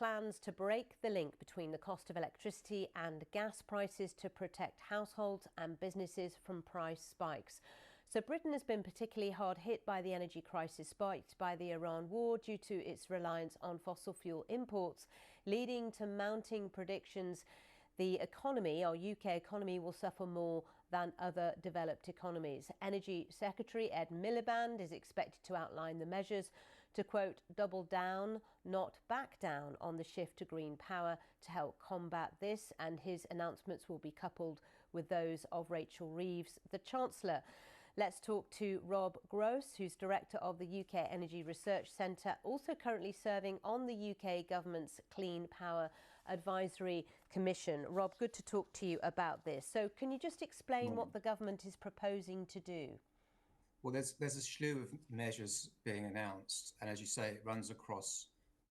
plans to break the link between the cost of electricity and gas prices to protect households and businesses from price spikes. So Britain has been particularly hard hit by the energy crisis sparked by the Iran war due to its reliance on fossil fuel imports, leading to mounting predictions the economy, our UK economy, will suffer more than other developed economies. Energy Secretary Ed Miliband is expected to outline the measures to, quote, double down, not back down on the shift to green power to help combat this, and his announcements will be coupled with those of Rachel Reeves, the Chancellor. Let's talk to Rob Gross, who's Director of the UK Energy Research Centre, also currently serving on the UK Government's Clean Power Advisory Commission. Rob, good to talk to you about this. So can you just explain what the government is proposing to do? Well, there's a slew of measures being announced, and as you say, it runs across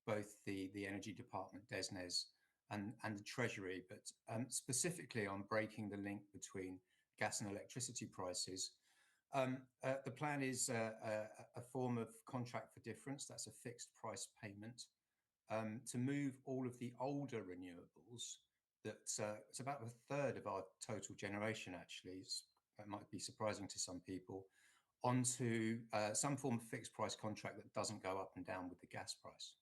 both the Energy Department, DESNZ, and the Treasury, but specifically on breaking the link between gas and electricity prices. The plan is a form of contract for difference. That's a fixed price payment to move all of the older renewables. It's about a third of our total generation, actually. That might be surprising to some people, onto some form of fixed price contract that doesn't go up and down with the gas price.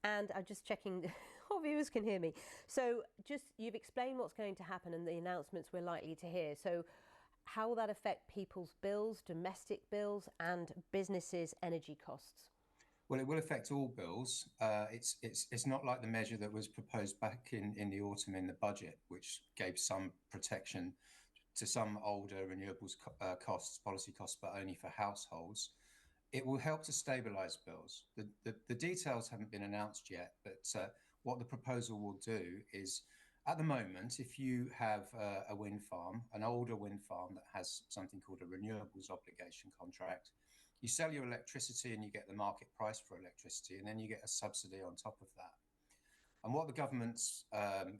And I'm just checking, all viewers can hear me. So you've explained what's going to happen and the announcements we're likely to hear. So how will that affect people's bills, domestic bills and businesses' energy costs? Well, it will affect all bills. It's not like the measure that was proposed back in the autumn in the budget, which gave some protection to some older renewables policy costs, but only for households. It will help to stabilise bills. The details haven't been announced yet, but what the proposal will do is, at the moment, if you have a wind farm, an older wind farm that has something called a Renewables Obligation contract, you sell your electricity and you get the market price for electricity, and then you get a subsidy on top of that. And what the government's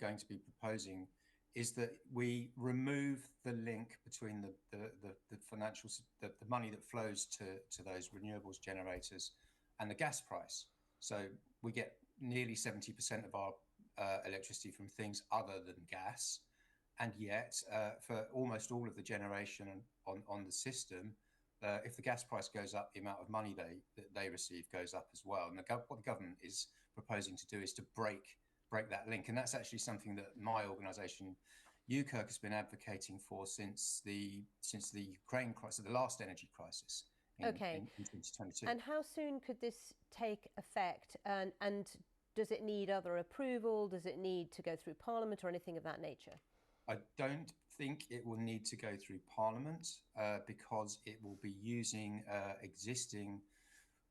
going to be proposing is that we remove the link between the money that flows to those renewables generators and the gas price. So we get nearly 70% of our electricity from things other than gas, and yet for almost all of the generation on the system, if the gas price goes up, the amount of money they receive goes up as well. And what the government is proposing to do is to break that link, and that's actually something that my organisation, UKERC, has been advocating for since the Ukraine crisis, the last energy crisis in 2022. And how soon could this take effect? And does it need other approval? Does it need to go through Parliament or anything of that nature? I don't think it will need to go through Parliament because it will be using existing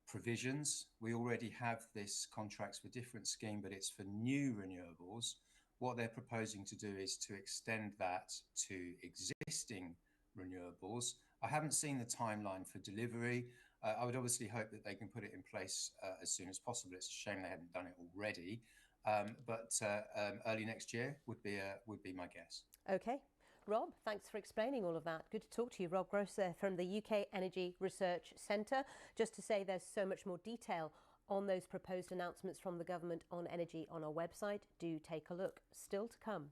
provisions. We already have this contracts for difference scheme, but it's for new renewables. What they're proposing to do is to extend that to existing renewables. I haven't seen the timeline for delivery. I would obviously hope that they can put it in place as soon as possible. It's a shame they haven't done it already, but early next year would be my guess. Okay. Rob, thanks for explaining all of that. Good to talk to you. Rob Gross there from the UK Energy Research Centre. Just to say there's so much more detail on those proposed announcements from the government on energy on our website. Do take a look. Still to come.